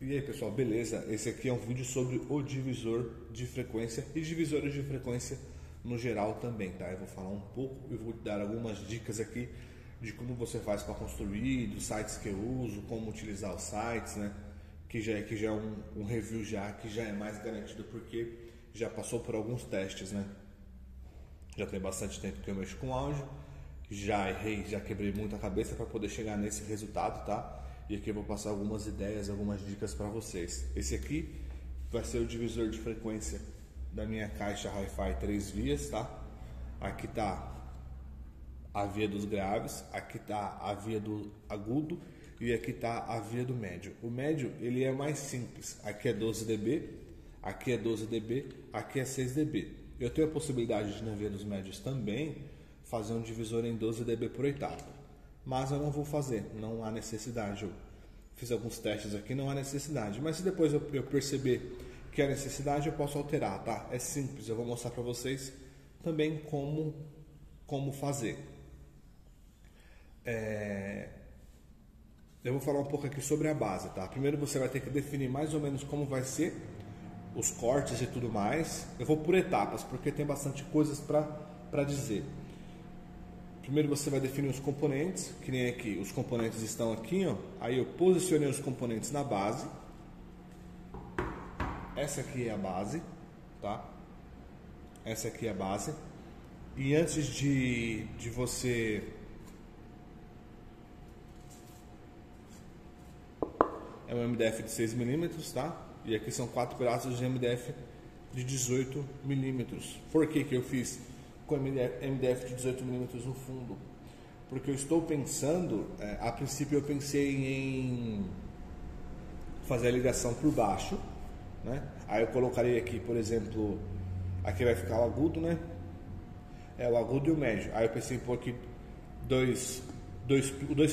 E aí pessoal, beleza? Esse aqui é um vídeo sobre o divisor de frequência e divisores de frequência no geral também, tá? Eu vou falar um pouco e vou te dar algumas dicas aqui de como você faz para construir, dos sites que eu uso, como utilizar os sites, né? Que já é um review que já é mais garantido porque já passou por alguns testes, né? Já tem bastante tempo que eu mexo com áudio, já errei, já quebrei muita cabeça para poder chegar nesse resultado, tá? E aqui eu vou passar algumas ideias, algumas dicas para vocês. Esse aqui vai ser o divisor de frequência da minha caixa Hi-Fi 3 vias, tá? Aqui tá a via dos graves, aqui tá a via do agudo e aqui tá a via do médio. O médio, ele é mais simples. Aqui é 12 dB, aqui é 12 dB, aqui é 6 dB. Eu tenho a possibilidade de, na via dos médios também, fazer um divisor em 12 dB por etapa. Mas eu não vou fazer, não há necessidade. Eu fiz alguns testes aqui, não há necessidade. Mas se depois eu perceber que há necessidade, eu posso alterar, tá? É simples, eu vou mostrar para vocês também como fazer. Eu vou falar um pouco aqui sobre a base, tá? Primeiro você vai ter que definir mais ou menos como vai ser os cortes e tudo mais. Eu vou por etapas, porque tem bastante coisas para dizer. Primeiro você vai definir os componentes, que nem aqui, os componentes estão aqui, ó. Aí eu posicionei os componentes na base. Essa aqui é a base, tá? Essa aqui é a base. E antes de você... É um MDF de 6 mm, tá? E aqui são 4 braços de MDF de 18 mm. Por que eu fiz com MDF de 18 mm no fundo? Porque eu estou pensando, a princípio eu pensei em fazer a ligação por baixo, né? Aí eu colocarei aqui, por exemplo, aqui vai ficar o agudo, né? É o agudo e o médio. Aí eu pensei em pôr aqui dois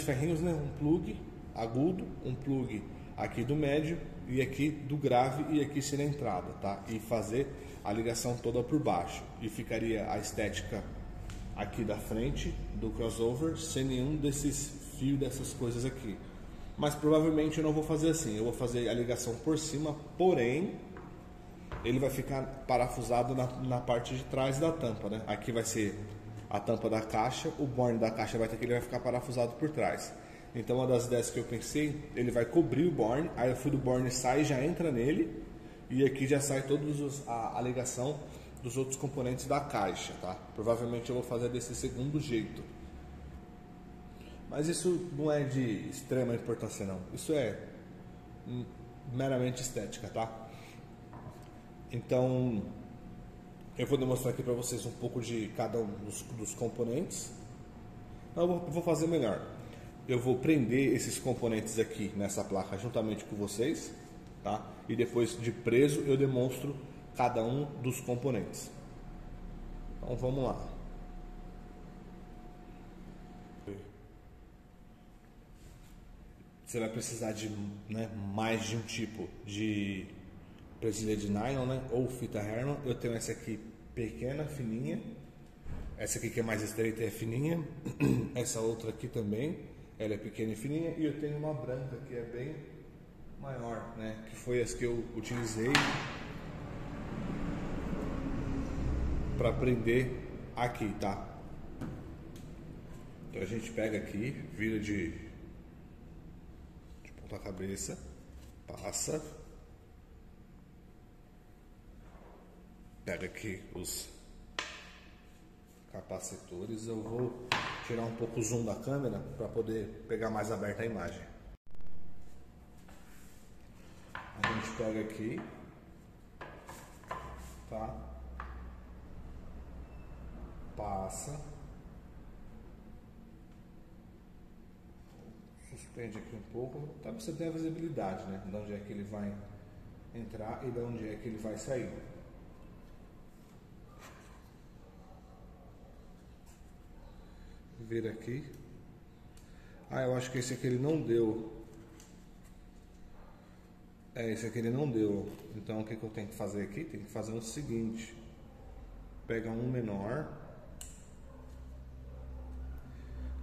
ferrinhos, né? Um plug agudo, um plug aqui do médio e aqui do grave e aqui ser a entrada, tá? E fazer a ligação toda por baixo e ficaria a estética aqui da frente do crossover sem nenhum desses fios, dessas coisas aqui. Mas provavelmente eu não vou fazer assim, eu vou fazer a ligação por cima, porém ele vai ficar parafusado na parte de trás da tampa, né? Aqui vai ser a tampa da caixa, o borne da caixa ele vai ficar parafusado por trás. Então uma das ideias que eu pensei, ele vai cobrir o borne, aí o fio do borne sai e já entra nele, e aqui já sai todos a ligação dos outros componentes da caixa, tá? Provavelmente eu vou fazer desse segundo jeito. Mas isso não é de extrema importância não, isso é meramente estética, tá? Então eu vou demonstrar aqui para vocês um pouco de cada um dos componentes. Eu vou fazer melhor. Eu vou prender esses componentes aqui nessa placa juntamente com vocês, tá? E depois de preso eu demonstro cada um dos componentes. Então vamos lá. Você vai precisar de, né, mais de um tipo de presilha de nylon, né, ou fita Herman. Eu tenho essa aqui pequena, fininha. Essa aqui que é mais estreita é fininha. Essa outra aqui também, ela é pequena e fininha. E eu tenho uma branca que é bem maior, né, que foi as que eu utilizei para prender aqui, tá? Então a gente pega aqui, vira de ponta cabeça, passa, pega aqui os capacitores. Eu vou tirar um pouco o zoom da câmera para poder pegar mais aberta a imagem. A gente pega aqui, tá? Passa, suspende aqui um pouco, tá? Você tem a visibilidade, né? De onde é que ele vai entrar e de onde é que ele vai sair. Vira aqui. Ah, eu acho que esse aqui ele não deu. Esse aqui ele não deu. Então o que eu tenho que fazer aqui? Tem que fazer o seguinte: pega um menor.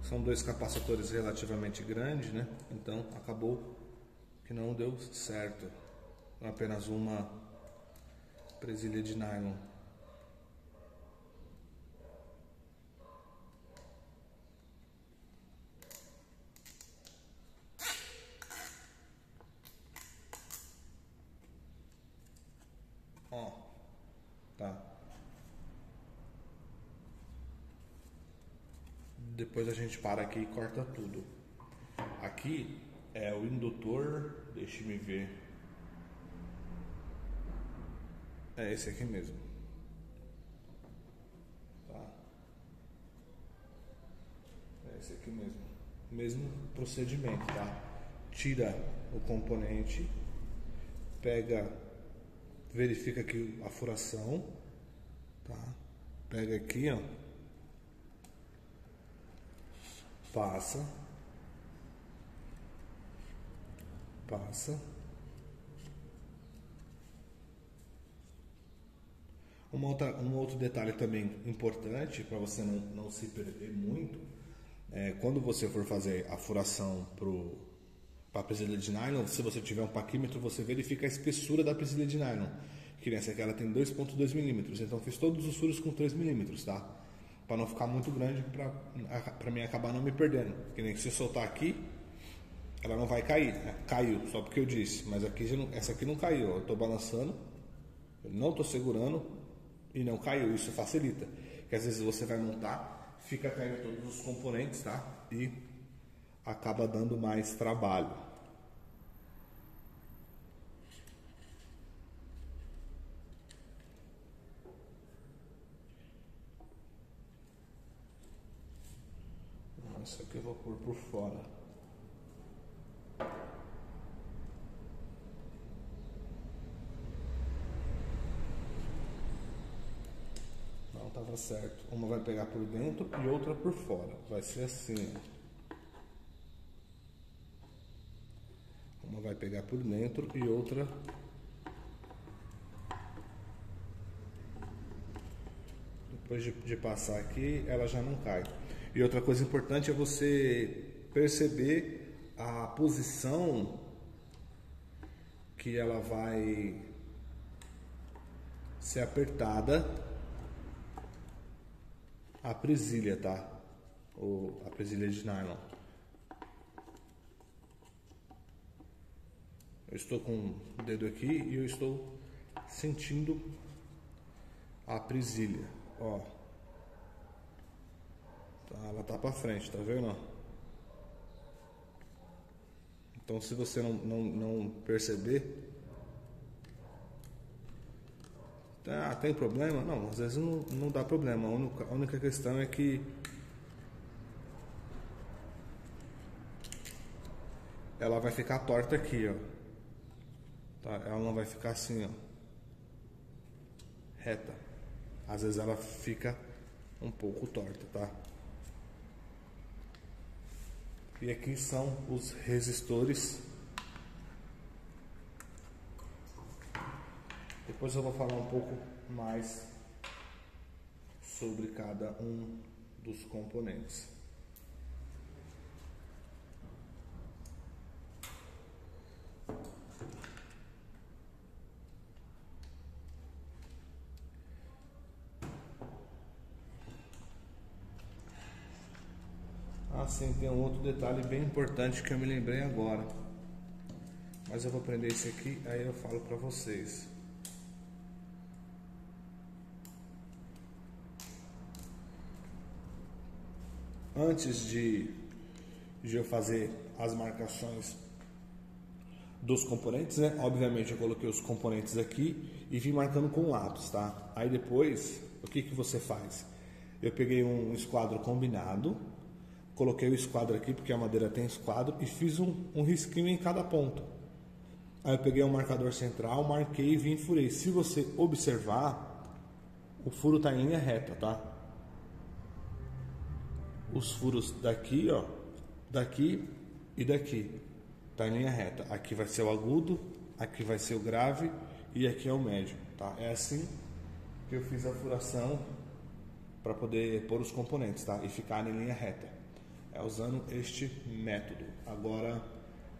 São dois capacitores relativamente grandes, né? Então acabou que não deu certo. Apenas uma presilha de nylon. Ó, tá. Depois a gente para aqui e corta tudo. Aqui é o indutor, deixe-me ver. É esse aqui mesmo. Tá? É esse aqui mesmo. Mesmo procedimento, tá? Tira o componente, pega, verifica aqui a furação, tá? Pega aqui, ó. Passa. Um outro detalhe também importante para você não se perder muito é quando você for fazer a furação para a presilha de nylon, se você tiver um paquímetro, você verifica a espessura da presilha de nylon. Que nessa aqui ela tem 2,2 milímetros, então fiz todos os furos com 3 milímetros, tá? Para não ficar muito grande, para mim acabar não me perdendo. Que nem que se eu soltar aqui, ela não vai cair, né? Caiu, só porque eu disse, mas aqui essa aqui não caiu, eu estou balançando, eu não estou segurando e não caiu, isso facilita, que às vezes você vai montar, fica caindo todos os componentes, tá? E acaba dando mais trabalho. Isso aqui eu vou pôr por fora. Não estava certo. Uma vai pegar por dentro e outra por fora. Vai ser assim. Uma vai pegar por dentro e outra depois de passar aqui, ela já não cai. E outra coisa importante é você perceber a posição que ela vai ser apertada a presilha, tá? Ou a presilha de nylon. Eu estou com o dedo aqui e eu estou sentindo a presilha, ó. Ela tá para frente, tá vendo? Então, se você não perceber, tem problema? Não, às vezes não dá problema. A única questão é que ela vai ficar torta aqui, ó. Tá? Ela não vai ficar assim, ó, reta. Às vezes ela fica um pouco torta, tá? E aqui são os resistores. Depois eu vou falar um pouco mais sobre cada um dos componentes. Sim, tem um outro detalhe bem importante que eu me lembrei agora, mas eu vou prender esse aqui, aí eu falo para vocês. Antes de eu fazer as marcações dos componentes, né? Obviamente eu coloquei os componentes aqui e vim marcando com lápis, tá? Aí depois, o que você faz? Eu peguei um esquadro combinado, coloquei o esquadro aqui porque a madeira tem esquadro e fiz um risquinho em cada ponto. Aí eu peguei um marcador central, marquei e vim e furei. Se você observar, o furo tá em linha reta, tá? Os furos daqui, ó, daqui e daqui, tá em linha reta. Aqui vai ser o agudo, aqui vai ser o grave e aqui é o médio, tá? É assim que eu fiz a furação para poder pôr os componentes, tá? E ficar em linha reta. É usando este método. Agora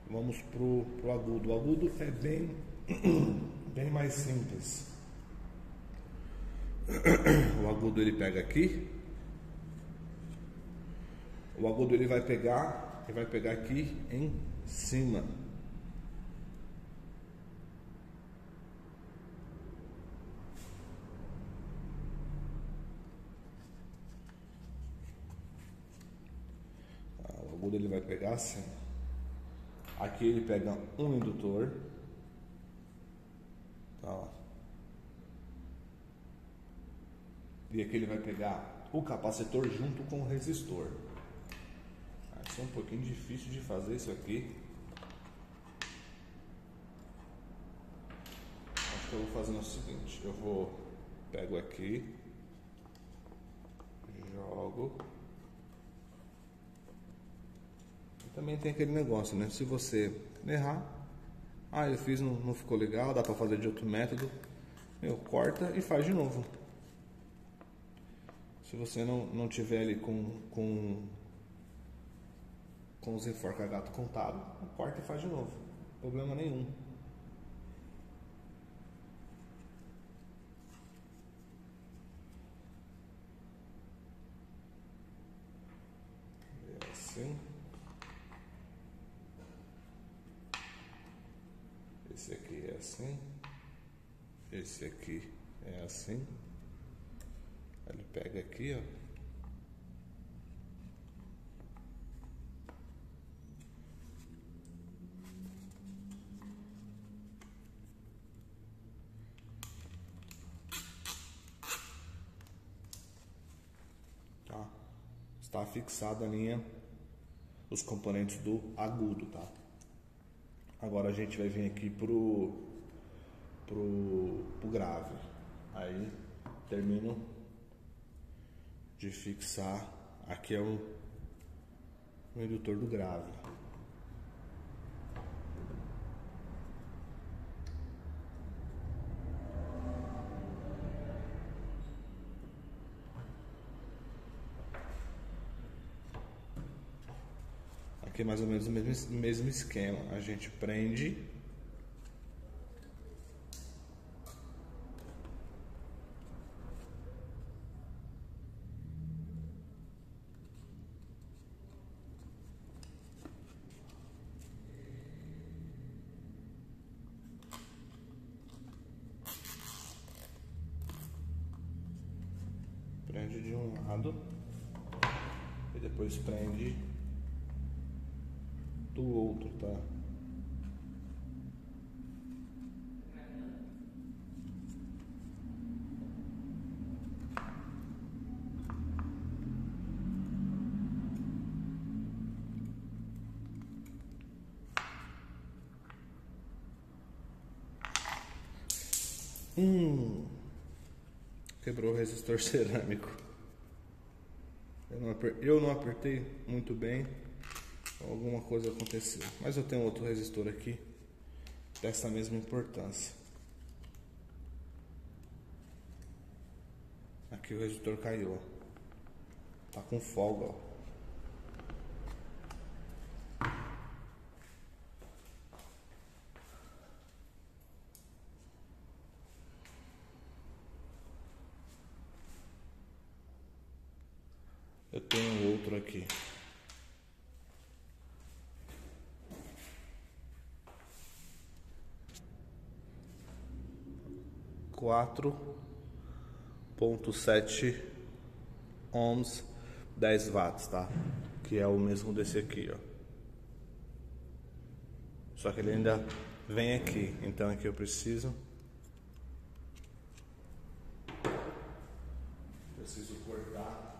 Vamos pro agudo. O agudo é bem mais simples. O agudo ele pega aqui. O agudo ele vai pegar aqui em cima. O agudo ele vai pegar assim. Aqui ele pega um indutor. Tá, ó. E aqui ele vai pegar o capacitor junto com o resistor. Isso é um pouquinho difícil de fazer isso aqui. Acho que eu vou fazer o seguinte, pego aqui, jogo. E também tem aquele negócio, né? Se você errar, eu fiz, não ficou legal, dá pra fazer de outro método. Corta e faz de novo. Se você não tiver ali com os enforca-gato contado, corta e faz de novo. Problema nenhum. É assim. Esse aqui é assim. Esse aqui é assim. Ele pega aqui, ó. Tá? Está fixada a linha, os componentes do agudo, tá? Agora a gente vai vir aqui pro grave. Aí termino de fixar. Aqui é o indutor do grave. Aqui é mais ou menos o mesmo esquema. A gente prende. Prende de um lado. E depois prende do outro, tá? Quebrou o resistor cerâmico. Eu não apertei muito bem. Alguma coisa aconteceu. Mas eu tenho outro resistor aqui dessa mesma importância. Aqui o resistor caiu, ó. Tá com folga, ó. Eu tenho outro aqui. Quatro 0,7 ohms, 10 watts, tá? Que é o mesmo desse aqui, ó. Só que ele ainda vem aqui, então aqui eu preciso cortar.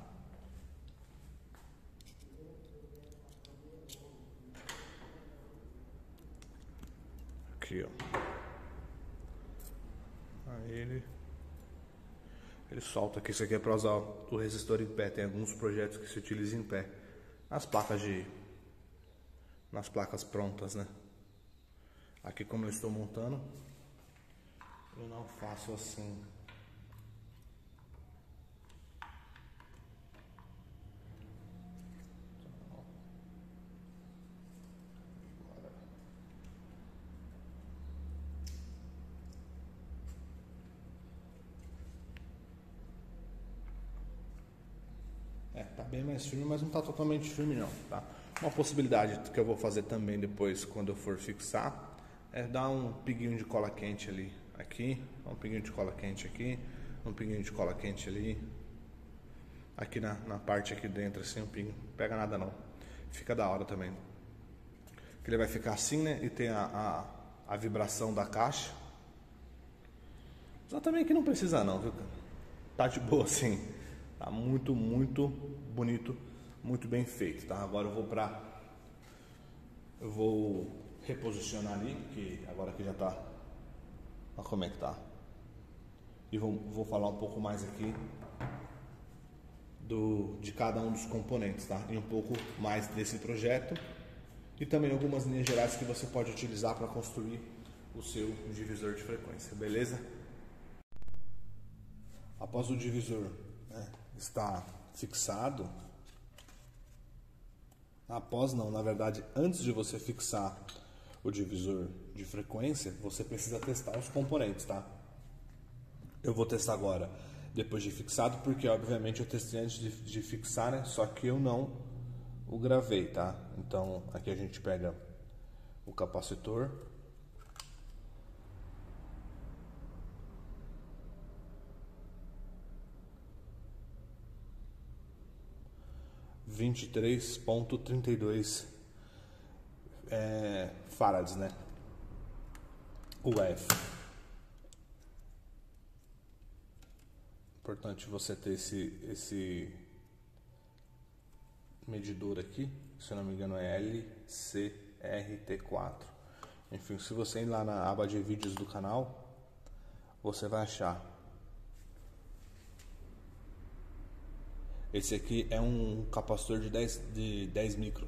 Aqui, ó. Aí ele solta aqui. Isso aqui é para usar o resistor em pé. Tem alguns projetos que se utilizam em pé. Nas placas prontas, né? Aqui, como eu estou montando, eu não faço assim. tá bem mais firme, mas não tá totalmente firme não, tá? Uma possibilidade que eu vou fazer também depois, quando eu for fixar, é dar um pinguinho de cola quente ali, aqui, um pinguinho de cola quente aqui, um pinguinho de cola quente ali, aqui na parte aqui dentro, assim, um pingo, pega nada não, fica da hora também. Que ele vai ficar assim, né, e tem a vibração da caixa. Só também que não precisa não, viu, cara? Tá de boa assim, tá muito, muito bonito, muito bem feito, tá? Agora eu vou reposicionar ali, que agora que já tá, olha como é que tá. E vou falar um pouco mais aqui de cada um dos componentes, tá? E um pouco mais desse projeto e também algumas linhas gerais que você pode utilizar para construir o seu divisor de frequência, beleza? Após o divisor, né, estar fixado, na verdade, antes de você fixar o divisor de frequência, você precisa testar os componentes, tá? Eu vou testar agora depois de fixado, porque obviamente eu testei antes de fixar, né? Só que eu não o gravei, tá? Então aqui a gente pega o capacitor, (23.32 farads, né? UF. Importante você ter esse medidor aqui, se eu não me engano é LCRT4. Enfim, se você ir lá na aba de vídeos do canal, você vai achar. Esse aqui é um capacitor de 10 micro.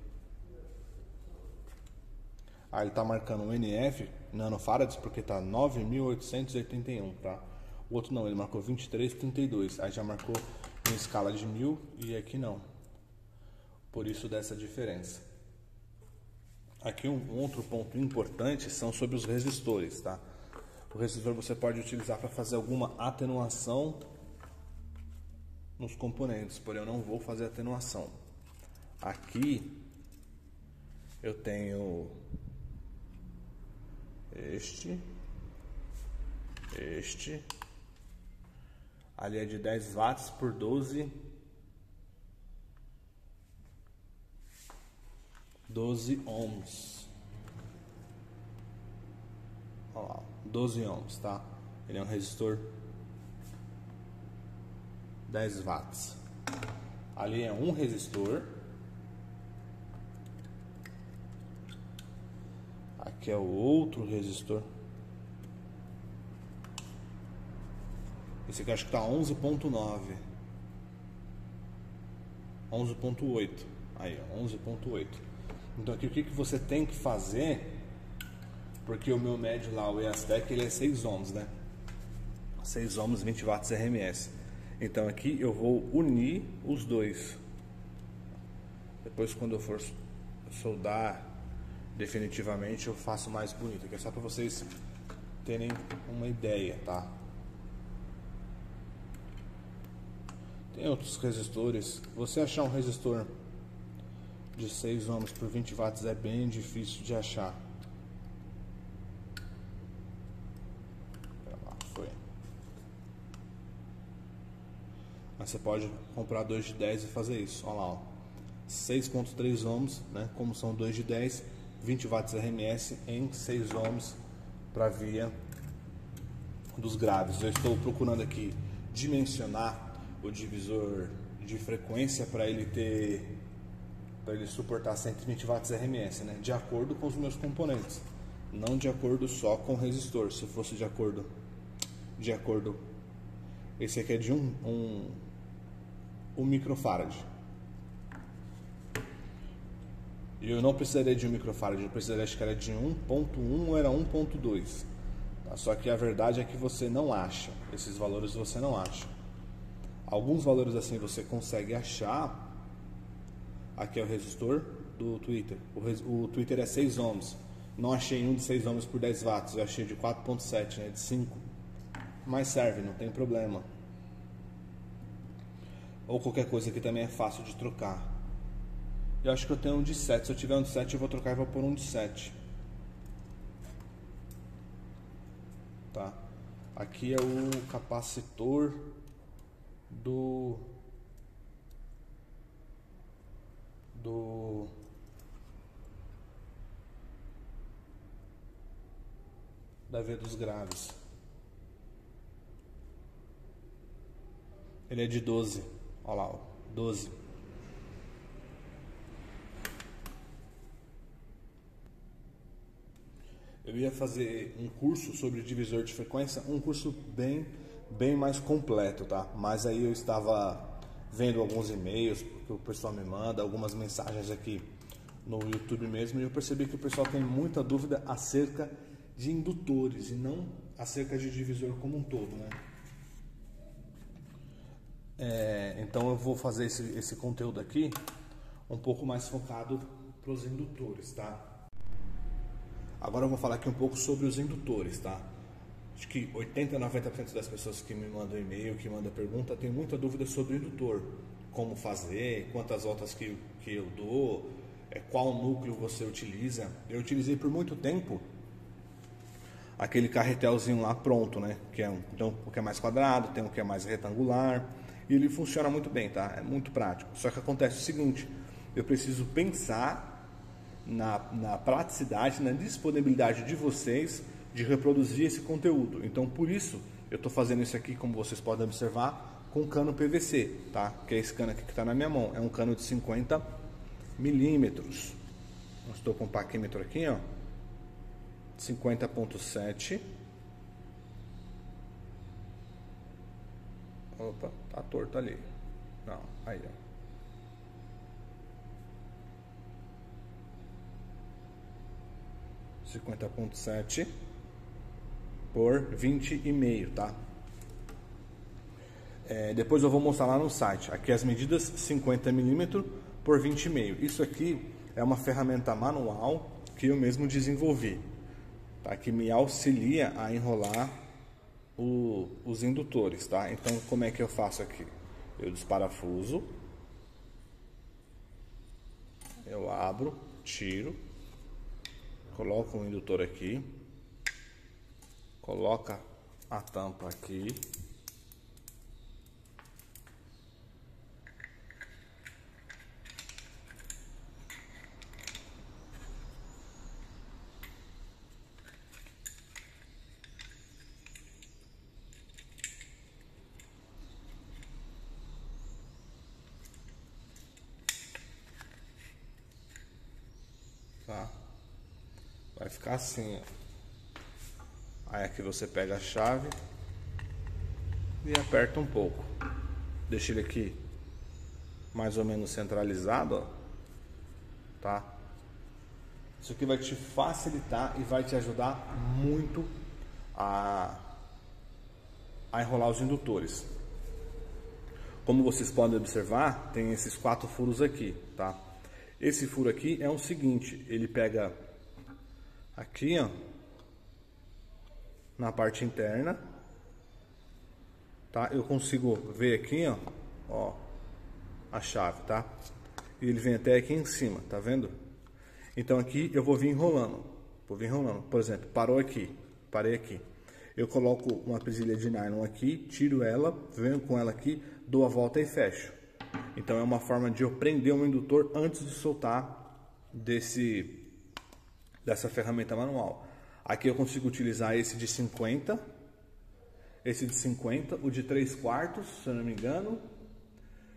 Aí ele tá marcando um NF nanofarads porque tá 9.881, tá? O outro não, ele marcou 23.32. Aí já marcou em escala de 1000 e aqui não. Por isso dessa diferença. Aqui um outro ponto importante são sobre os resistores, tá? O resistor você pode utilizar para fazer alguma atenuação nos componentes, porém eu não vou fazer atenuação. Aqui eu tenho este, ali é de 10 watts por 12 ohms. Olha lá, 12 ohms, tá? Ele é um resistor 10 watts. Ali é um resistor. Aqui é o outro resistor. Esse aqui acho que tá 11.9. 11.8. Aí, 11.8. Então aqui o que você tem que fazer? Porque o meu médio lá, o EASTEC, ele é 6 ohms, né? 6 ohms, 20 watts RMS. Então aqui eu vou unir os dois. Depois quando eu for soldar definitivamente eu faço mais bonito. Aqui é só para vocês terem uma ideia, tá? Tem outros resistores. Você achar um resistor de 6 ohms por 20 watts é bem difícil de achar. Foi. Mas você pode comprar 2 de 10 e fazer isso. Olha lá, ó. 6.3 ohms, né? Como são 2 de 10, 20 watts RMS em 6 ohms para via dos graves. Eu estou procurando aqui dimensionar o divisor de frequência para ele suportar 120 watts RMS, né? De acordo com os meus componentes, não de acordo só com o resistor. Se fosse de acordo, esse aqui é de um microfarad. E eu não precisaria de 1 microfarad, eu precisaria, acho que era de 1.1 ou era 1.2. Tá? Só que a verdade é que você não acha, esses valores você não acha. Alguns valores assim você consegue achar. Aqui é o resistor do Twitter. O Twitter é 6 ohms. Não achei um de 6 ohms por 10 watts, eu achei de 4.7, né, de 5. Mas serve, não tem problema. ou qualquer coisa que também é fácil de trocar. Eu acho que eu tenho um de 7, se eu tiver um de 7 eu vou trocar e vou pôr um de 7. Tá? Aqui é o capacitor da V dos graves. Ele é de 12. Olha lá, ó, 12. Eu ia fazer um curso sobre divisor de frequência, um curso bem mais completo, tá? Mas aí eu estava vendo alguns e-mails que o pessoal me manda, algumas mensagens aqui no YouTube mesmo, e eu percebi que o pessoal tem muita dúvida acerca de indutores e não acerca de divisor como um todo, né? Então eu vou fazer esse conteúdo aqui um pouco mais focado para os indutores, tá? Agora eu vou falar aqui um pouco sobre os indutores, tá? Acho que 80 a 90% das pessoas que me mandam e-mail, que mandam pergunta, tem muita dúvida sobre indutor. Como fazer, quantas voltas que eu dou, qual núcleo você utiliza. Eu utilizei por muito tempo aquele carretelzinho lá pronto, né? Que é então, um que é mais quadrado, tem um que é mais retangular. E ele funciona muito bem, tá? É muito prático. Só que acontece o seguinte, eu preciso pensar na praticidade, na disponibilidade de vocês de reproduzir esse conteúdo. Então, por isso, eu estou fazendo isso aqui, como vocês podem observar, com cano PVC, tá? Que é esse cano aqui que está na minha mão. É um cano de 50 milímetros. Estou com o paquímetro aqui, ó. 50.7. Opa, tá torto ali. Não, aí, ó. (50.7) por 20,5, tá? Depois eu vou mostrar lá no site. Aqui as medidas 50 mm por 20,5. Isso aqui é uma ferramenta manual que eu mesmo desenvolvi, tá? Que me auxilia a enrolar os indutores, tá? Então, como é que eu faço aqui? Eu desparafuso, eu abro, tiro, coloco o indutor aqui, coloca a tampa aqui, tá? Vai ficar assim, ó. Aí aqui você pega a chave e aperta um pouco. Deixa ele aqui mais ou menos centralizado, ó, tá? Isso aqui vai te facilitar e vai te ajudar muito a enrolar os indutores. Como vocês podem observar, tem esses 4 furos aqui, tá? Esse furo aqui é o seguinte, ele pega aqui, ó, na parte interna, tá? Eu consigo ver aqui, ó, a chave, tá? E ele vem até aqui em cima, tá vendo? Então aqui eu vou vir enrolando, por exemplo, parou aqui, parei aqui. Eu coloco uma presilha de nylon aqui, tiro ela, venho com ela aqui, dou a volta e fecho. Então é uma forma de eu prender um indutor antes de soltar dessa ferramenta manual. Aqui eu consigo utilizar esse de 50, o de 3/4, se eu não me engano,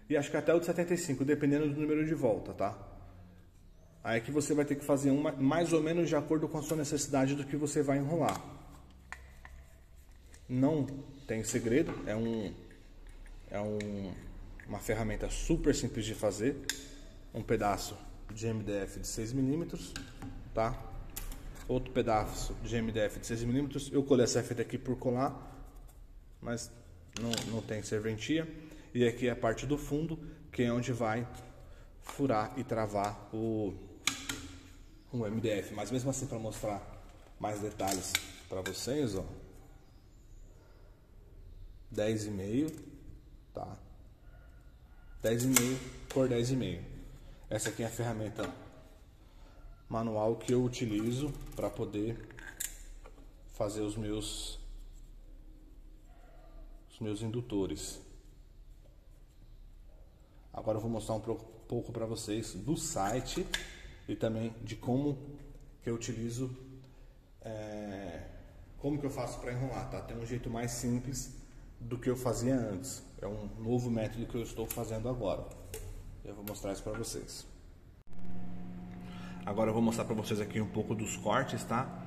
e acho que até o de 75, dependendo do número de volta, tá? Aí aqui você vai ter que fazer uma mais ou menos de acordo com a sua necessidade do que você vai enrolar. Não tem segredo, uma ferramenta super simples de fazer. Um pedaço de MDF de 6 mm, tá? Outro pedaço de MDF de 6 mm. Eu colei essa fita aqui por colar, mas não tem serventia. E aqui é a parte do fundo, que é onde vai furar e travar o MDF. Mas mesmo assim, para mostrar mais detalhes para vocês, ó, 10,5, tá? 10,5 por 10,5. Essa aqui é a ferramenta manual que eu utilizo para poder fazer os meus indutores. Agora eu vou mostrar um pouco para vocês do site e também de como que eu utilizo, como que eu faço para enrolar, tá? Tem um jeito mais simples do que eu fazia antes. É um novo método que eu estou fazendo agora. Eu vou mostrar isso para vocês. Agora eu vou mostrar para vocês aqui um pouco dos cortes, tá?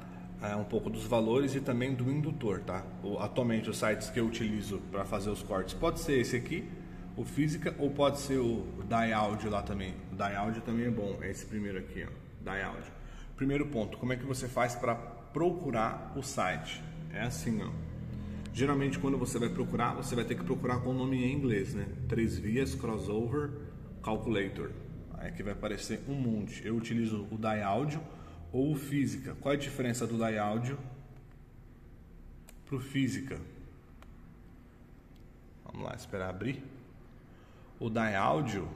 Um pouco dos valores e também do indutor, tá? Atualmente os sites que eu utilizo para fazer os cortes pode ser esse aqui, o Física, ou pode ser o Daiaudio lá também. O Daiaudio também é bom, é esse primeiro aqui, ó, Daiaudio. Primeiro ponto, como é que você faz para procurar o site? É assim, ó. Geralmente quando você vai procurar, você vai ter que procurar com o nome em inglês, né? 3 vias, crossover, calculator. Aí aqui vai aparecer um monte. Eu utilizo o Daiaudio ou o Física. Qual é a diferença do Daiaudio pro Física? Vamos lá, esperar abrir. O Daiaudio,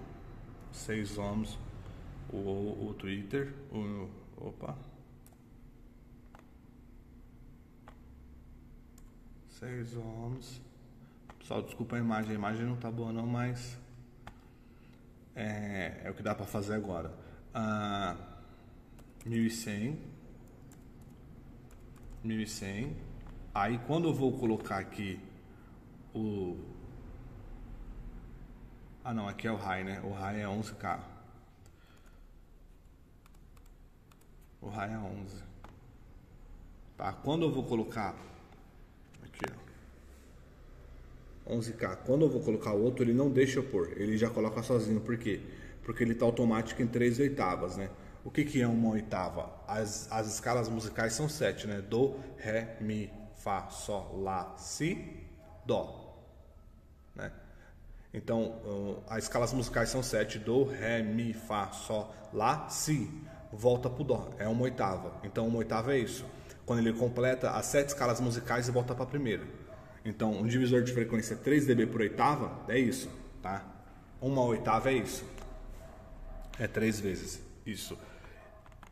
6 ohms, o Twitter, opa, 6 ohms. Pessoal, desculpa a imagem não tá boa não, mas é o que dá para fazer agora. 1100. Aí quando eu vou colocar aqui não, aqui é o high, né? O high é 11K. O high é 11. Tá? Quando eu vou colocar aqui, ó, 11K. Quando eu vou colocar o outro, ele não deixa eu pôr. Ele já coloca sozinho. Por quê? Porque ele tá automático em 3 oitavas, né? O que é uma oitava? As escalas musicais são 7, né? Do, Ré, Mi, Fá, Sol, Lá, Si, Dó, né? Então, as escalas musicais são 7, Do, Ré, Mi, Fá, Sol, Lá, Si, volta pro Dó, é uma oitava. Então, uma oitava é isso. Quando ele completa as 7 escalas musicais e volta para a primeira. Então, um divisor de frequência 3 dB por oitava é isso, tá? Uma oitava é isso. É 3 vezes isso.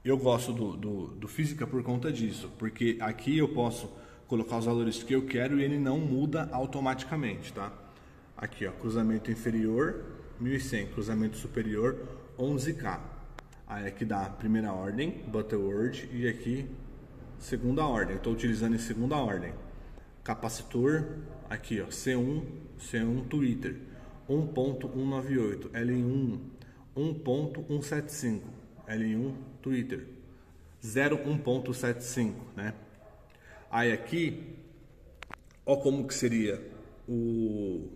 Eu gosto do Física por conta disso, porque aqui eu posso colocar os valores que eu quero e ele não muda automaticamente, tá? Aqui, ó, cruzamento inferior 1100, cruzamento superior 11K. Aí aqui dá primeira ordem, Butterworth, e aqui segunda ordem. Estou utilizando em segunda ordem. Capacitor, aqui, ó, C1 Twitter 1.198, L1 1.175, L1 Twitter 0.1.75, né? Aí aqui, ó, como que seria o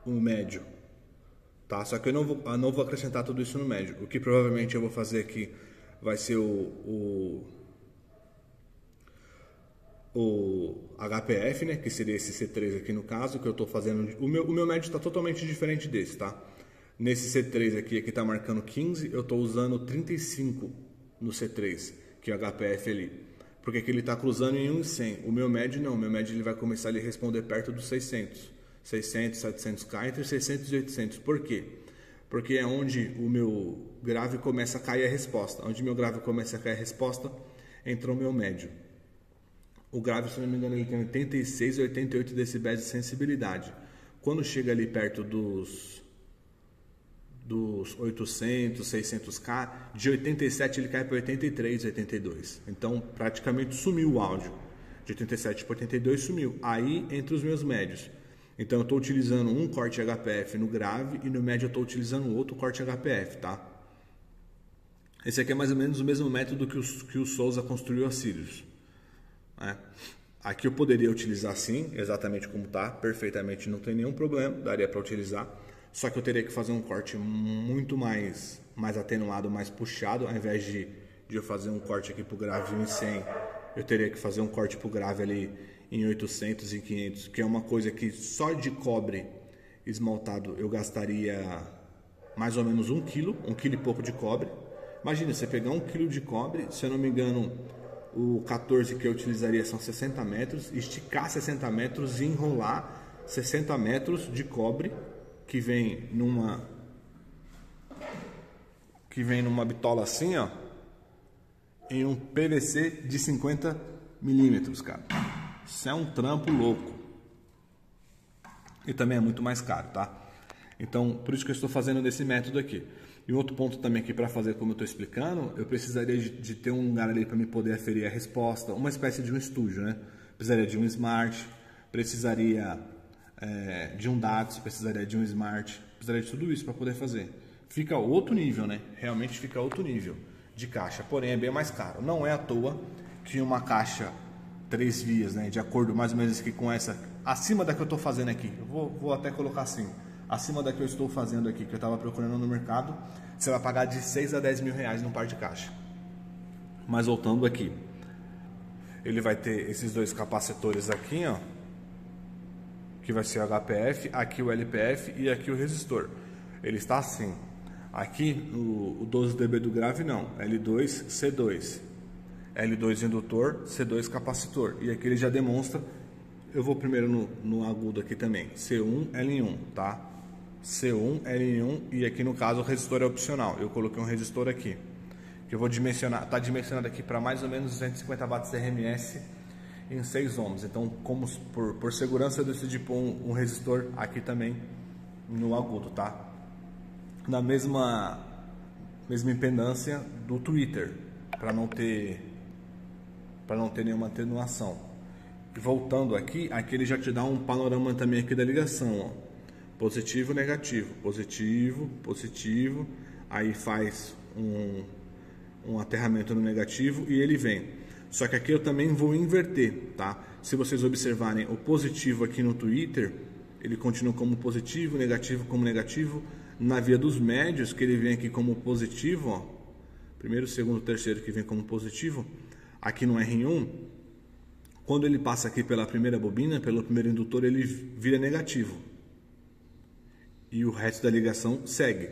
médio, tá? Só que eu não vou acrescentar tudo isso no médio. O que provavelmente eu vou fazer aqui vai ser o HPF, né? Que seria esse C3 aqui no caso, que eu estou fazendo. O meu médio está totalmente diferente desse, tá? Nesse C3 aqui está marcando 15, eu estou usando 35 no C3, que é o HPF ali. Porque aqui ele está cruzando em 1,100. O meu médio não, o meu médio ele vai começar a responder perto dos 600. 600, 700K, entre 600 e 800. Por quê? Porque é onde o meu grave começa a cair a resposta. Onde meu grave começa a cair a resposta, entra o meu médio. O grave, se não me engano, ele tem 86 ou 88 decibéis de sensibilidade. Quando chega ali perto dos 800, 600K, de 87 ele cai para 83, 82. Então, praticamente sumiu o áudio. De 87 para 82 sumiu. Aí, entre os meus médios. Então, eu estou utilizando um corte HPF no grave e no médio eu estou utilizando outro corte HPF, tá? Esse aqui é mais ou menos o mesmo método que o Souza construiu a Sirius. Aqui eu poderia utilizar sim, exatamente como está, perfeitamente, não tem nenhum problema, daria para utilizar. Só que eu teria que fazer um corte muito mais atenuado, mais puxado, ao invés de eu fazer um corte aqui para o grave em 100, eu teria que fazer um corte para o grave ali em 800 e 500, que é uma coisa que só de cobre esmaltado eu gastaria mais ou menos 1 kg e pouco de cobre. Imagina, você pegar 1 kg de cobre, se eu não me engano, o 14 que eu utilizaria são 60 metros, esticar 60 metros e enrolar 60 metros de cobre, que vem numa que vem numa bitola assim, ó, em um PVC de 50 milímetros, cara. Isso é um trampo louco. E também é muito mais caro, tá? Então, por isso que eu estou fazendo desse método aqui. E outro ponto também aqui para fazer como eu estou explicando, eu precisaria de ter um lugar ali para me poder aferir a resposta, uma espécie de um estúdio, né? Precisaria de um Smart, precisaria de um Dax, precisaria de um Smart, precisaria de tudo isso para poder fazer. Fica outro nível, né? Realmente fica outro nível de caixa, porém é bem mais caro. Não é à toa que uma caixa 3 vias, né? De acordo mais ou menos aqui com essa, acima da que eu estou fazendo aqui, eu vou até colocar assim, acima da que eu estou fazendo aqui, que eu estava procurando no mercado, você vai pagar de 6 a 10 mil reais num par de caixa. Mas voltando aqui, ele vai ter esses dois capacitores aqui, ó, que vai ser o HPF, aqui o LPF e aqui o resistor. Ele está assim. Aqui o 12 dB do grave não, L2, C2. L2 indutor, C2 capacitor. E aqui ele já demonstra, eu vou primeiro no agudo aqui também, C1, L1, tá? C1, L1 e aqui no caso o resistor é opcional. Eu coloquei um resistor aqui, que eu vou dimensionar, tá dimensionado aqui para mais ou menos 250 watts RMS em 6 ohms. Então, como por segurança eu decidi pôr um resistor aqui também no agudo, tá? Na mesma impedância do Twitter, para não ter nenhuma atenuação. E voltando aqui ele já te dá um panorama também aqui da ligação, ó. Positivo, negativo, positivo, positivo, aí faz um aterramento no negativo e ele vem. Só que aqui eu também vou inverter, tá? Se vocês observarem o positivo aqui no Twitter, ele continua como positivo, negativo como negativo. Na via dos médios, que ele vem aqui como positivo, ó, primeiro, segundo, terceiro que vem como positivo, aqui no R1, quando ele passa aqui pela primeira bobina, pelo primeiro indutor, ele vira negativo. E o resto da ligação segue.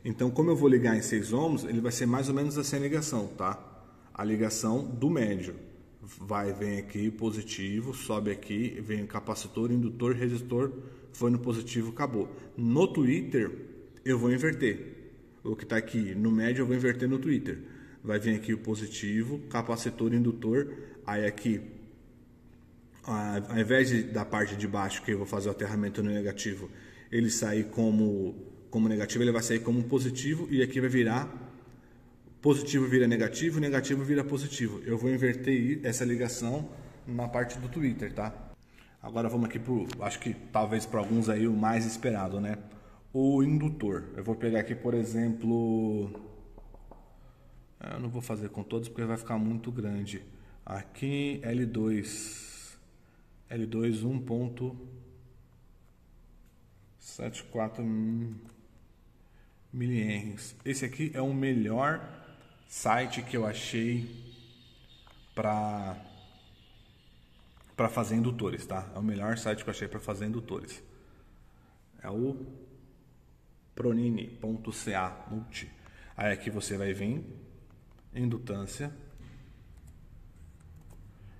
Então, como eu vou ligar em 6 ohms, ele vai ser mais ou menos assim a ligação, tá? A ligação do médio. Vem aqui positivo, sobe aqui, vem o capacitor, indutor, resistor, foi no positivo, acabou. No Twitter, eu vou inverter. O que está aqui no médio, eu vou inverter no Twitter. Vai vir aqui o positivo, capacitor, indutor, aí aqui, ao invés da parte de baixo, que eu vou fazer o aterramento no negativo, ele sair como negativo, ele vai sair como positivo e aqui vai virar positivo, vira negativo, negativo vira positivo. Eu vou inverter essa ligação na parte do Twitter, tá? Agora vamos aqui acho que talvez para alguns aí o mais esperado, né? O indutor. Eu vou pegar aqui, por exemplo, eu não vou fazer com todos porque vai ficar muito grande. Aqui L2 1.74 milihenries. Esse aqui é o melhor site que eu achei para fazer indutores, tá? É o melhor site que eu achei para fazer indutores. É o pronine.ca multi. Aí aqui você vai vir indutância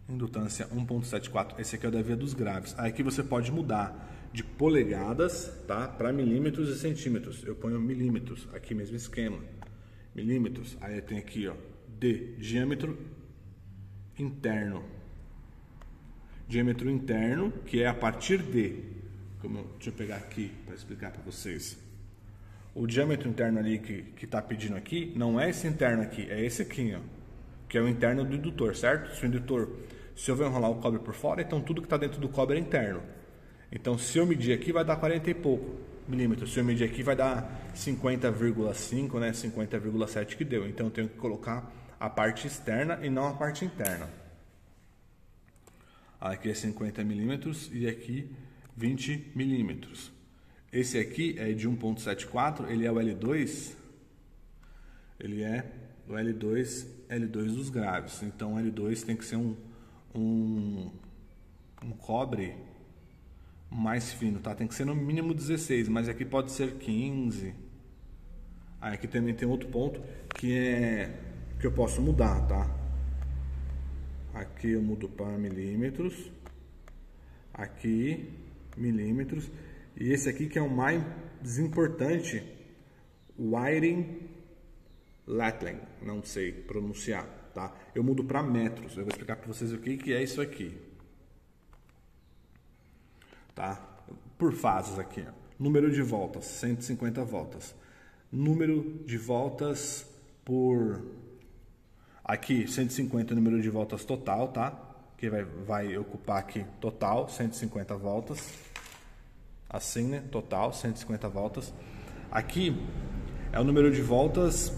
1.74. Esse aqui é o da via dos graves. Aí aqui você pode mudar de polegadas, tá, para milímetros e centímetros. Eu ponho milímetros, aqui mesmo esquema, milímetros. Aí tem aqui, ó, de diâmetro interno, que é a partir de, deixa eu pegar aqui para explicar para vocês. O diâmetro interno ali que tá pedindo aqui não é esse interno aqui, é esse aqui, ó, que é o interno do indutor, certo? Se eu vou enrolar o cobre por fora, então tudo que está dentro do cobre é interno. Então, se eu medir aqui, vai dar 40 e pouco milímetros. Se eu medir aqui, vai dar 50,5, né? 50,7 que deu. Então, eu tenho que colocar a parte externa e não a parte interna. Aqui é 50 milímetros e aqui 20 milímetros. Esse aqui é de 1.74, ele é o L2. Ele é o L2 dos graves. Então, o L2 tem que ser um cobre mais fino, tá? Tem que ser no mínimo 16, mas aqui pode ser 15. Aí aqui também tem outro ponto que eu posso mudar, tá? Aqui eu mudo para milímetros, aqui milímetros, e esse aqui que é o mais importante, wiring Latling, não sei pronunciar, tá? Eu mudo para metros. Eu vou explicar para vocês o que é isso aqui, tá? Por fases aqui, ó. Número de voltas, 150 voltas. Número de voltas por... Aqui, 150 número de voltas total, tá? Que vai ocupar aqui total, 150 voltas. Assim, né? Total, 150 voltas. Aqui é o número de voltas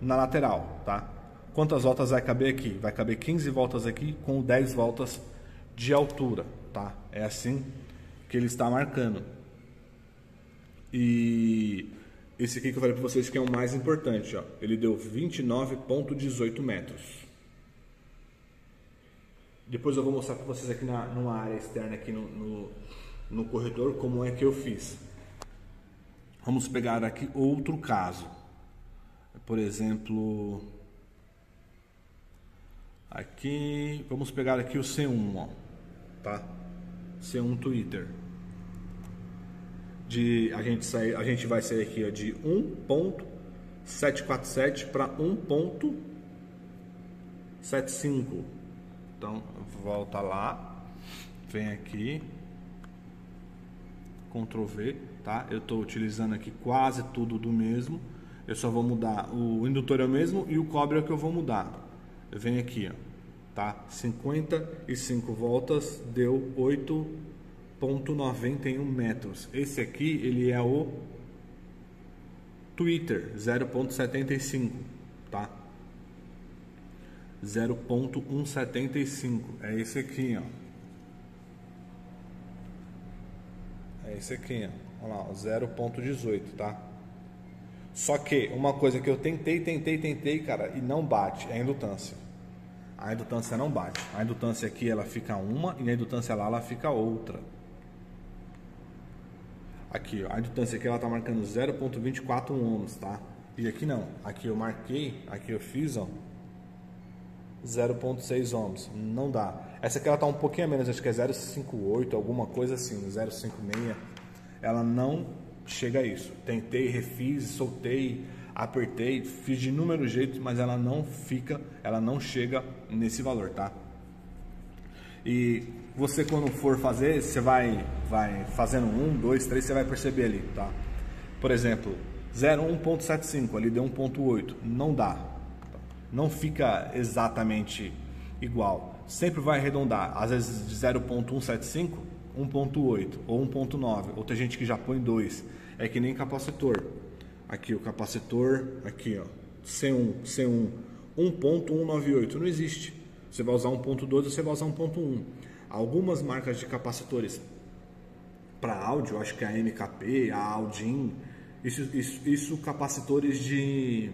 na lateral, tá? Quantas voltas vai caber aqui? Vai caber 15 voltas aqui com 10 voltas de altura, tá? É assim que ele está marcando. E esse aqui que eu falei para vocês que é o mais importante, ó. Ele deu 29,18 metros. Depois eu vou mostrar para vocês aqui numa área externa aqui no corredor como é que eu fiz. Vamos pegar aqui outro caso. Por exemplo, aqui, vamos pegar aqui o C1, ó, tá? C1 Twitter. A gente vai sair aqui, ó, de 1.747 para 1.75. Então, volta lá, vem aqui, Ctrl V, tá? Eu estou utilizando aqui quase tudo do mesmo. Eu só vou mudar, o indutor é o mesmo e o cobre é o que eu vou mudar. Eu venho aqui, ó, tá? 55 voltas deu 8,91 metros. Esse aqui, ele é o Twitter, 0,75, tá? 0,175. É esse aqui, ó. É esse aqui, ó. Olha lá, 0,18, tá? Só que uma coisa que eu tentei, cara, e não bate, é a indutância. A indutância não bate. A indutância aqui ela fica uma e a indutância lá ela fica outra. Aqui, ó, a indutância aqui ela tá marcando 0,24 ohms, tá? E aqui não. Aqui eu marquei, aqui eu fiz, ó, 0,6 ohms. Não dá. Essa aqui ela tá um pouquinho a menos, acho que é 0,58, alguma coisa assim, 0,56. Ela não chega a isso. Tentei, refiz, soltei, apertei, fiz de inúmeros jeitos, mas ela não chega nesse valor, tá? E você quando for fazer, você vai fazendo 1, 2, 3, você vai perceber ali, tá? Por exemplo, 1.75, ali deu 1.8, não dá. Não fica exatamente igual. Sempre vai arredondar, às vezes de 0.175, 1.8 ou 1.9, ou tem gente que já põe 2. É que nem capacitor. Aqui o capacitor, aqui ó, C1, 1.198, não existe. Você vai usar 1.2 ou você vai usar 1.1. Algumas marcas de capacitores para áudio, acho que a MKP, a Audin, isso capacitores de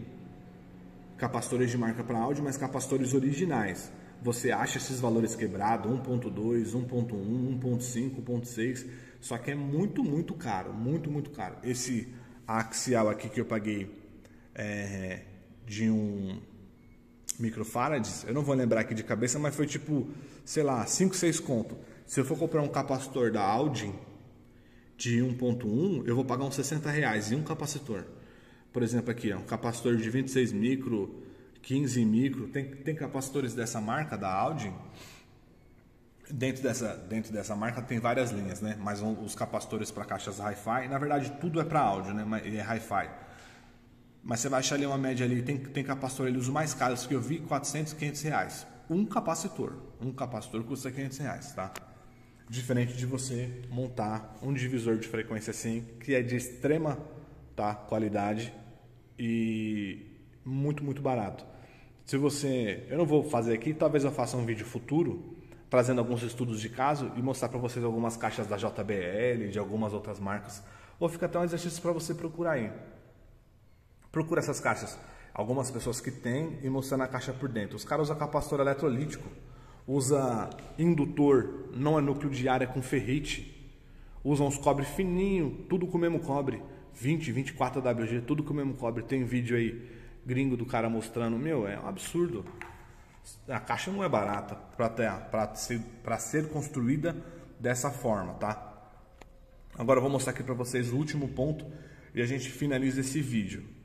marca para áudio, mas capacitores originais. Você acha esses valores quebrados, 1.2, 1.1, 1.5, 1.6, só que é muito caro, muito caro. Esse axial aqui que eu paguei de um microfarads, eu não vou lembrar aqui de cabeça, mas foi tipo, sei lá, 5, 6 conto. Se eu for comprar um capacitor da Audi de 1.1, eu vou pagar uns 60 reais em um capacitor. Por exemplo aqui, um capacitor de 26 micro, 15 micro, tem capacitores dessa marca, da Audi. Dentro dessa marca tem várias linhas, né? Mas os capacitores para caixas Hi-Fi, na verdade tudo é para áudio, né? É Hi-Fi. Mas você vai achar ali uma média ali, tem capacitor ali, os mais caros que eu vi, 400, 500 reais. Um capacitor custa 500 reais, tá? Diferente de você montar um divisor de frequência assim, que é de extrema, tá, qualidade e muito barato. Eu não vou fazer aqui, talvez eu faça um vídeo futuro, trazendo alguns estudos de caso e mostrar para vocês algumas caixas da JBL, de algumas outras marcas. Ou fica até um exercício para você procurar aí. Procura essas caixas, algumas pessoas que têm, e mostrando a caixa por dentro. Os caras usam capacitor eletrolítico, usa indutor, não é núcleo de área com ferrite, usam os cobre fininho, tudo com o mesmo cobre, 20, 24 WG, tudo com o mesmo cobre. Tem vídeo aí gringo do cara mostrando, meu, é um absurdo. A caixa não é barata para ser construída dessa forma, tá? Agora eu vou mostrar aqui para vocês o último ponto e a gente finaliza esse vídeo.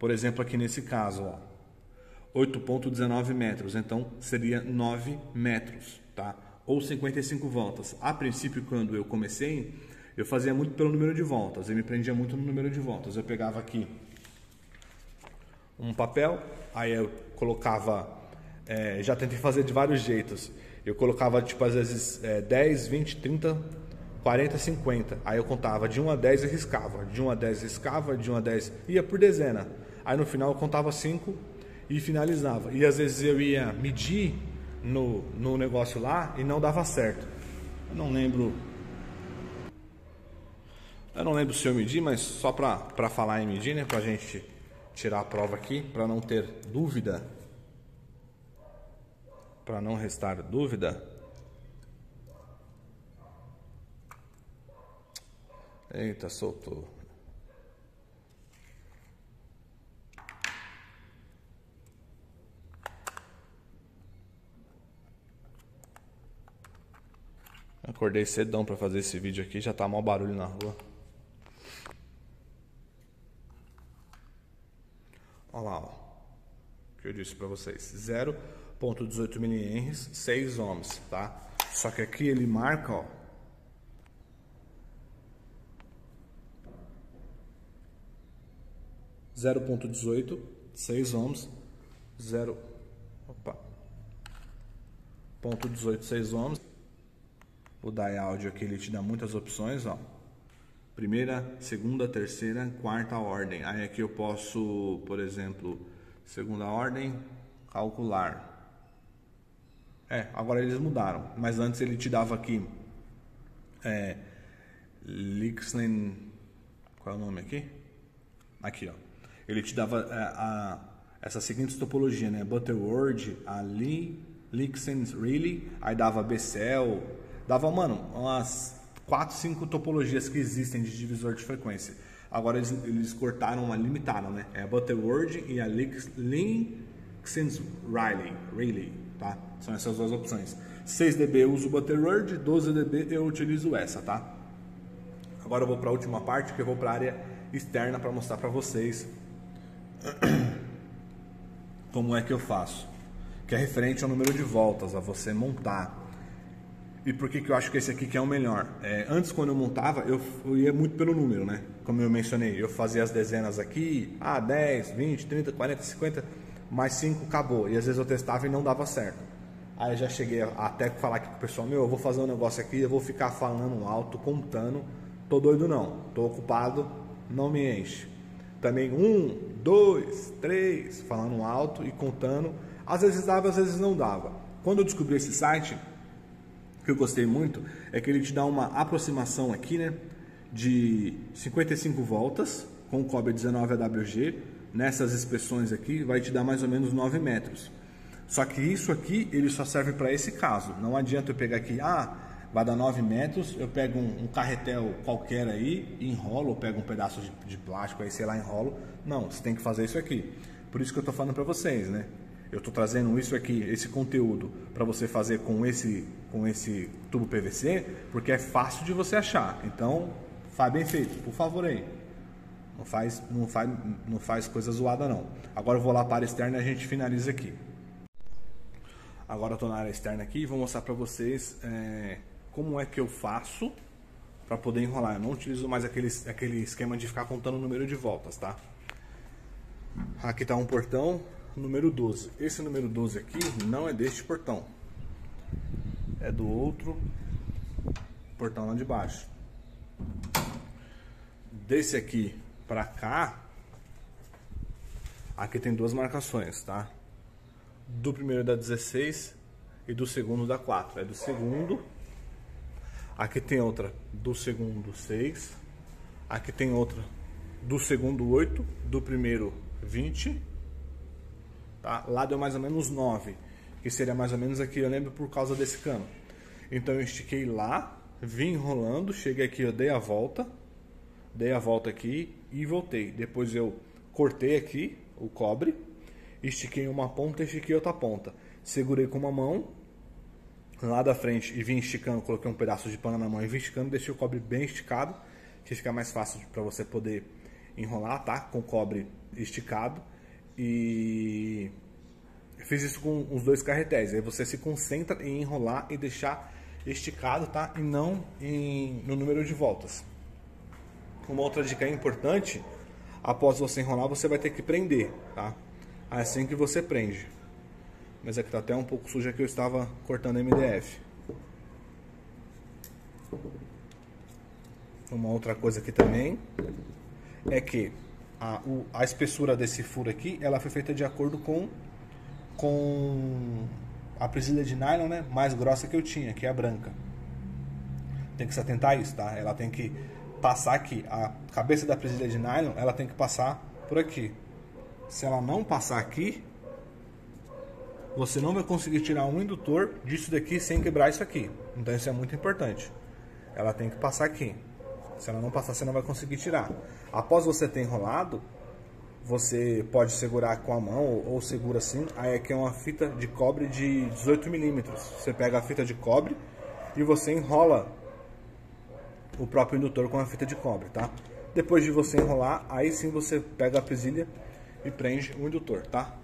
Por exemplo, aqui nesse caso, ó, 8,19 metros, então seria 9 metros, tá? Ou 55 voltas. A princípio, quando eu comecei, eu fazia muito pelo número de voltas, eu me prendia muito no número de voltas. Eu pegava aqui um papel, aí eu colocava, já tentei fazer de vários jeitos, eu colocava tipo às vezes 10, 20, 30, 40, 50, aí eu contava de 1 a 10 e riscava, de 1 a 10 riscava, de 1 a 10 ia por dezena, aí no final eu contava 5 e finalizava, e às vezes eu ia medir no negócio lá e não dava certo. Eu não lembro se eu medi, mas só para falar em medir, né, pra gente tirar a prova aqui, para não ter dúvida, para não restar dúvida. Eita, soltou. Acordei cedão para fazer esse vídeo aqui, já tá mau barulho na rua. Olha lá, ó, o que eu disse para vocês, 0,18 mH, 6 ohms, tá? Só que aqui ele marca, ó, 0,18, 6 ohms, 0,18, 6 ohms. O DAI áudio aqui ele te dá muitas opções, ó. Primeira, segunda, terceira, quarta ordem. Aí aqui eu posso, por exemplo, segunda ordem, calcular. Agora eles mudaram, mas antes ele te dava aqui Lixen, qual é o nome aqui? Aqui, ó. Ele te dava essa seguinte topologia, né? Butterworth, a Lixen Really, aí dava Bcell, dava, mano, umas 4, 5 topologias que existem de divisor de frequência. Agora eles cortaram, limitaram, né? É a Butterworth e a Lixen Really, tá? São essas duas opções. 6 dB eu uso o Butterworth, 12 dB eu utilizo essa, tá? Agora eu vou para a última parte, que eu vou para a área externa para mostrar para vocês como é que eu faço, que é referente ao número de voltas, a você montar. E por que eu acho que esse aqui que é o melhor? Antes, quando eu montava, eu ia muito pelo número, né? Como eu mencionei, eu fazia as dezenas aqui, 10, 20, 30, 40, 50, mais 5, acabou. E às vezes eu testava e não dava certo. Aí eu já cheguei até falar aqui com o pessoal, eu vou fazer um negócio aqui, eu vou ficar falando alto, contando. Tô doido não, tô ocupado, não me enche. Também 1, 2, 3, falando alto e contando. Às vezes dava, às vezes não dava. Quando eu descobri esse site, que eu gostei muito, é que ele te dá uma aproximação aqui, né, de 55 voltas, com o cobre 19 AWG, nessas inspeções aqui, vai te dar mais ou menos 9 metros. Só que isso aqui, ele só serve para esse caso. Não adianta eu pegar aqui, vai dar 9 metros, eu pego um carretel qualquer aí, enrolo, ou pego um pedaço de plástico aí, sei lá, enrolo. Não, você tem que fazer isso aqui. Por isso que eu tô falando para vocês, né? Eu tô trazendo isso aqui, esse conteúdo, para você fazer com esse tubo PVC, porque é fácil de você achar. Então, faz bem feito, por favor aí. Não faz coisa zoada não. Agora eu vou lá para a área externa e a gente finaliza aqui. Agora eu tô na área externa aqui e vou mostrar para vocês como é que eu faço para poder enrolar. Eu não utilizo mais aquele esquema de ficar contando o número de voltas, tá? Aqui tá um portão, número 12. Esse número 12 aqui não é deste portão. É do outro portão lá de baixo. Desse aqui pra cá, aqui tem duas marcações, tá? Do primeiro da 16 e do segundo da 4. É do segundo. Aqui tem outra do segundo 6. Aqui tem outra do segundo 8. Do primeiro 20. Tá? Lá deu mais ou menos 9. Que seria mais ou menos aqui, eu lembro, por causa desse cano. Então eu estiquei lá, vim enrolando, cheguei aqui, eu dei a volta aqui e voltei. Depois eu cortei aqui o cobre, estiquei uma ponta e estiquei outra ponta. Segurei com uma mão lá da frente e vim esticando, coloquei um pedaço de pano na mão e vim esticando, deixei o cobre bem esticado, que fica mais fácil para você poder enrolar, tá? Com o cobre esticado e fiz isso com os 2 carretéis. Aí você se concentra em enrolar e deixar esticado, tá? E não no número de voltas. Uma outra dica importante, após você enrolar, você vai ter que prender, tá? Assim que você prende. Mas aqui tá até um pouco suja que eu estava cortando MDF. Uma outra coisa aqui também é que a espessura desse furo aqui, ela foi feita de acordo com a presilha de nylon, né, mais grossa que eu tinha, que é a branca. Tem que se atentar a isso, tá? Ela tem que passar aqui, a cabeça da presilha de nylon, ela tem que passar por aqui. Se ela não passar aqui, você não vai conseguir tirar um indutor disso daqui sem quebrar isso aqui. Então isso é muito importante. Ela tem que passar aqui. Se ela não passar, você não vai conseguir tirar. Após você ter enrolado, você pode segurar com a mão ou segura assim. Aí aqui é uma fita de cobre de 18 milímetros. Você pega a fita de cobre e você enrola o próprio indutor com a fita de cobre, tá? Depois de você enrolar, aí sim você pega a presilha e prende o indutor, tá?